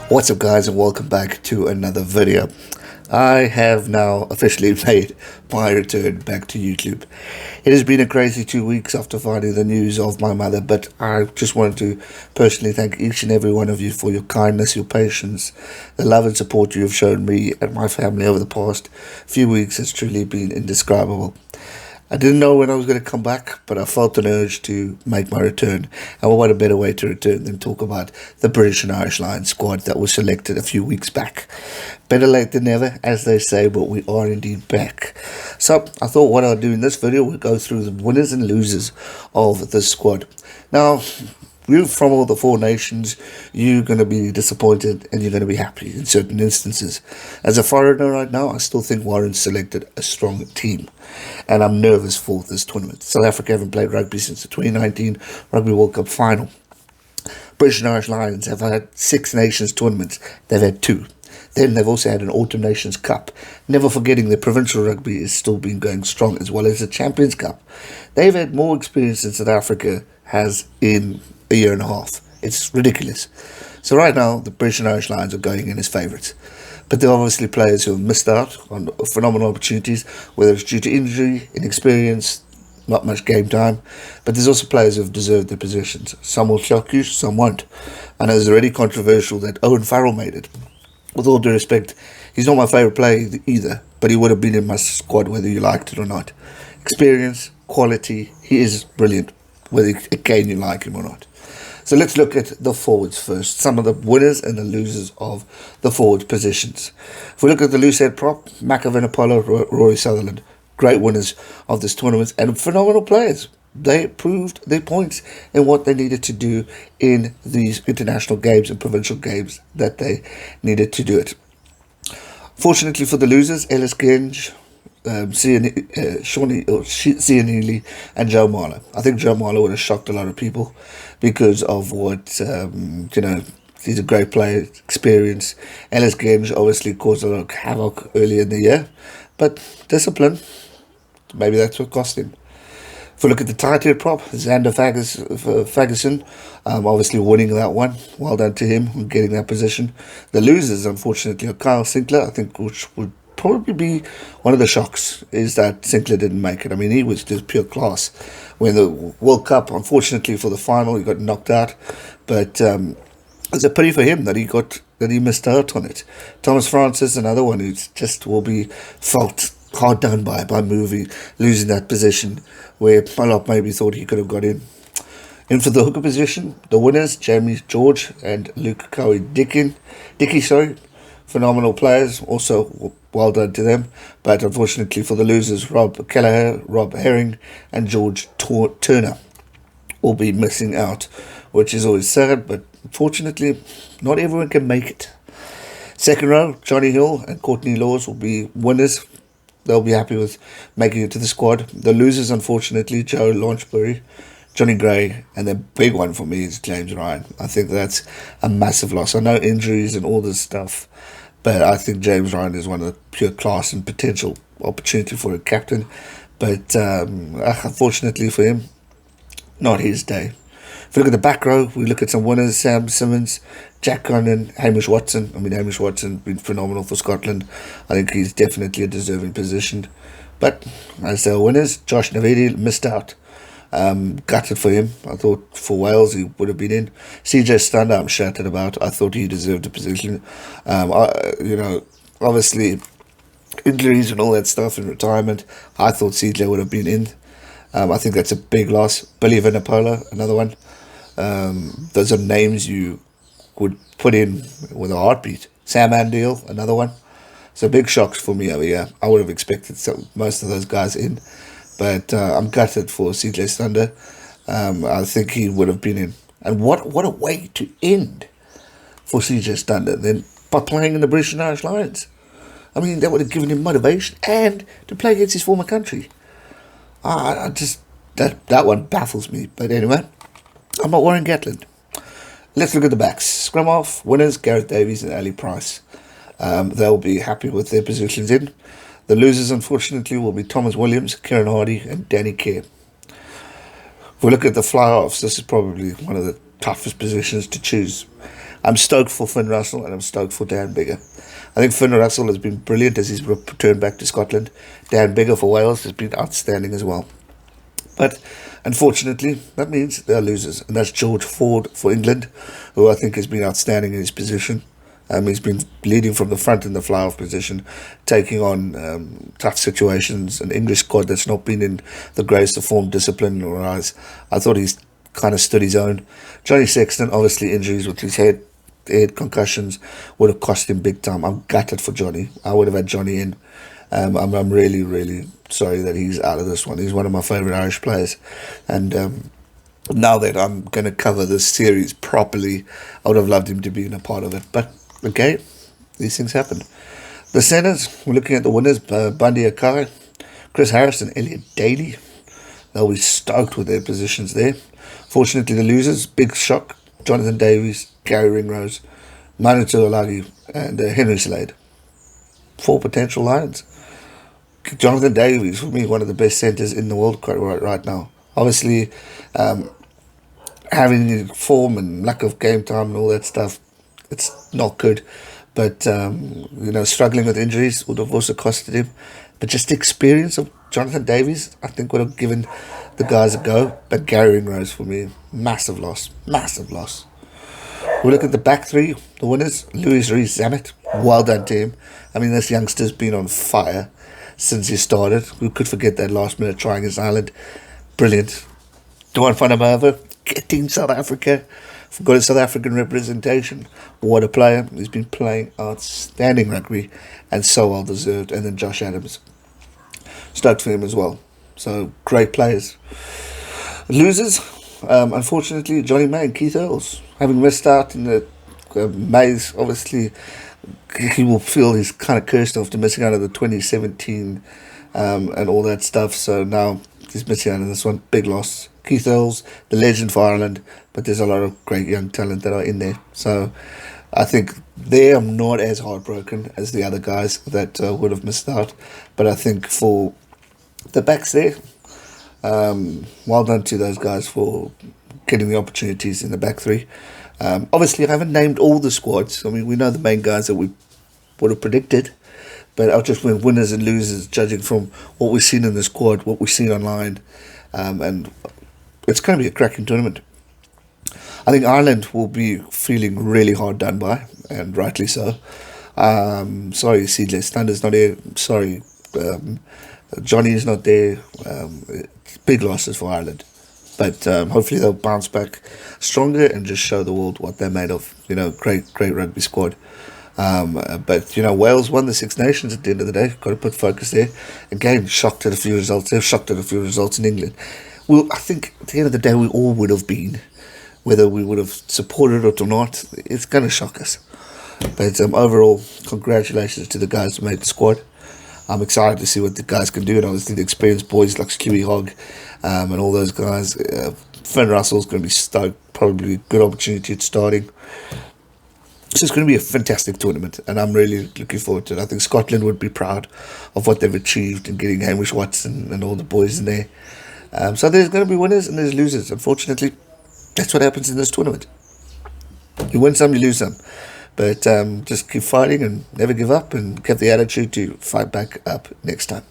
What's up guys, and welcome back to another video. I have now officially made my return back to YouTube. It has been a crazy 2 weeks after finding the news of my mother, but I just wanted to personally thank each and every one of you for your kindness, your patience, the love and support you have shown me and my family over the past few weeks has truly been indescribable. I didn't know when I was going to come back, but I felt an urge to make my return. And what a better way to return than talk about the British and Irish Lions squad that was selected a few weeks back. Better late than never, as they say, but we are indeed back. So I thought what I'll do in this video, we'll go through the winners and losers of this squad. Now, you from all the four nations, you're going to be disappointed and you're going to be happy in certain instances. As a foreigner right now, I still think Warren selected a strong team. And I'm nervous for this tournament. South Africa haven't played rugby since the 2019 Rugby World Cup final. British and Irish Lions have had 6 Nations tournaments. They've had 2. Then they've also had an Autumn Nations Cup. Never forgetting the provincial rugby is still been going strong, as well as the Champions Cup. They've had more experience than South Africa has in a year and a half. It's ridiculous. So right now, the British and Irish Lions are going in as favourites. But there are obviously players who have missed out on phenomenal opportunities, whether it's due to injury, inexperience, not much game time. But there's also players who have deserved their positions. Some will shock you, some won't. And it's already controversial that Owen Farrell made it. With all due respect, he's not my favourite player either, but he would have been in my squad whether you liked it or not. Experience, quality, he is brilliant, whether again you like him or not. So let's look at the forwards first. Some of the winners and the losers of the forward positions. If we look at the loose head prop, McAvanapolo, Roy Sutherland, great winners of this tournament and phenomenal players. They proved their points in what they needed to do in these international games and provincial games that they needed to do it. Fortunately for the losers, Ellis Genge, Cian Healy and Joe Marler. I think Joe Marler would have shocked a lot of people because of what, he's a great player, experience. Ellis Genge obviously caused a lot of havoc earlier in the year, but discipline, maybe that's what cost him. If we look at the tight head prop, Xander Fagerson, obviously winning that one. Well done to him on getting that position. The losers, unfortunately, are Kyle Sinclair, I think, which would probably be one of the shocks, is that Sinclair didn't make it. I mean, he was just pure class. When the World Cup, unfortunately for the final, he got knocked out. But it's a pity for him that he missed out on it. Thomas Francis, another one who just will be felt hard done by losing that position where a lot maybe thought he could have got in. In for the hooker position, the winners, Jamie George and Luke Dickey, phenomenal players, also well done to them. But unfortunately for the losers, Rob Kelleher, Rob Herring and George Turner will be missing out, which is always sad, but unfortunately not everyone can make it. Second row, Johnny Hill and Courtney Laws will be winners. They'll be happy with making it to the squad. The losers, unfortunately, Joe Launchbury, Johnny Gray, and the big one for me is James Ryan. I think that's a massive loss. I know injuries and all this stuff, but I think James Ryan is one of the pure class and potential opportunity for a captain. But unfortunately for him, not his day. If we look at the back row, we look at some winners, Sam Simmons, Jack Connan, Hamish Watson. I mean, Hamish Watson been phenomenal for Scotland. I think he's definitely a deserving position. But as their winners, Josh Navidi missed out. Gutted for him. I thought for Wales he would have been in. CJ Stander, I'm shouted about. I thought he deserved a position. Obviously injuries and all that stuff and retirement. I thought CJ would have been in. I think that's a big loss. Billy Vanapola, another one. Those are names you would put in with a heartbeat. Sam Andeal, another one. So big shocks for me over here. I would have expected most of those guys in. But I'm gutted for CJ Stander. I think he would have been in. And what a way to end for CJ Stander then by playing in the British and Irish Lions. I mean, that would have given him motivation and to play against his former country. That one baffles me. But anyway, I'm not Warren Gatland. Let's look at the backs. Scrum half, winners, Gareth Davies and Ali Price. They'll be happy with their positions in. The losers, unfortunately, will be Thomas Williams, Kieran Hardy and Danny Kerr. If we look at the fly-offs, this is probably one of the toughest positions to choose. I'm stoked for Finn Russell and I'm stoked for Dan Biggar. I think Finn Russell has been brilliant as he's returned back to Scotland. Dan Biggar for Wales has been outstanding as well. But unfortunately, that means they're losers. And that's George Ford for England, who I think has been outstanding in his position. He's been leading from the front in the fly-off position, taking on tough situations. An English squad that's not been in the greatest of form, discipline, or eyes. I thought he's kind of stood his own. Johnny Sexton, obviously injuries with his head concussions would have cost him big time. I'm gutted for Johnny. I would have had Johnny in. I'm really, really sorry that he's out of this one. He's one of my favourite Irish players. And now that I'm going to cover this series properly, I would have loved him to be in a part of it. But, okay, these things happen. The centres, we're looking at the winners, Bundy Akai, Chris Harris and Elliot Daly. They'll be stoked with their positions there. Fortunately, the losers, big shock, Jonathan Davies, Gary Ringrose, Manu Tuolagi and Henry Slade. 4 potential Lions. Jonathan Davies, for me, one of the best centres in the world right now. Obviously, having form and lack of game time and all that stuff, it's not good. But, struggling with injuries would have also costed him. But just the experience of Jonathan Davies, I think would have given the guys a go. But Gary Ringrose, for me, massive loss. Massive loss. We look at the back three, the winners, Louis Rees-Zammit. Well done to him. I mean, this youngster's been on fire since he started. Who could forget that last minute try against Ireland? Brilliant. Duan van der Merwe, getting South Africa. Got his South African representation. What a player. He's been playing outstanding rugby and so well deserved. And then Josh Adams. Stoked for him as well. So, great players. Losers, unfortunately, Johnny May and Keith Earls. Having missed out in the Mays, obviously, he will feel he's kind of cursed after missing out on the 2017 and all that stuff. So now he's missing out on this one. Big loss. Keith Earls, the legend for Ireland, but there's a lot of great young talent that are in there. So I think I'm not as heartbroken as the other guys that would have missed out. But I think for the backs there, well done to those guys for getting the opportunities in the back three. Obviously, I haven't named all the squads. I mean, we know the main guys that we would have predicted, but I'll just win winners and losers, judging from what we've seen in the squad, what we've seen online, and it's going to be a cracking tournament. I think Ireland will be feeling really hard done by, and rightly so. Sorry, Seedless Thunder's not here. Sorry, Johnny is not there. Big losses for Ireland. But hopefully they'll bounce back stronger and just show the world what they're made of. Great rugby squad. But Wales won the Six Nations at the end of the day. Got to put focus there. Again, shocked at a few results. They're shocked at a few results in England. Well, I think at the end of the day, we all would have been. Whether we would have supported it or not, it's going to shock us. But overall, congratulations to the guys who made the squad. I'm excited to see what the guys can do, and obviously the experienced boys like Stewie Hogg and all those guys. Finn Russell's going to be stoked, probably a good opportunity at starting. So it's going to be a fantastic tournament, and I'm really looking forward to it. I think Scotland would be proud of what they've achieved in getting Hamish Watson and all the boys in there. So there's going to be winners and there's losers. Unfortunately, that's what happens in this tournament. You win some, you lose some. But just keep fighting and never give up and have the attitude to fight back up next time.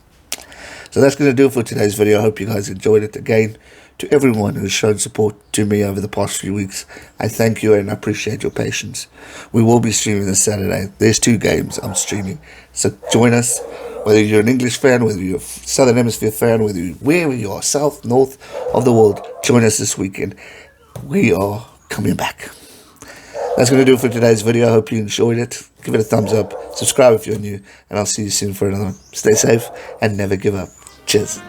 So that's going to do it for today's video. I hope you guys enjoyed it. Again, to everyone who's shown support to me over the past few weeks, I thank you and I appreciate your patience. We will be streaming this Saturday. There's 2 games I'm streaming. So join us. Whether you're an English fan, whether you're a Southern Hemisphere fan, wherever you are, south, north of the world, join us this weekend. We are coming back. That's going to do it for today's video. I hope you enjoyed it. Give it a thumbs up. Subscribe if you're new. And I'll see you soon for another one. Stay safe and never give up. Cheers.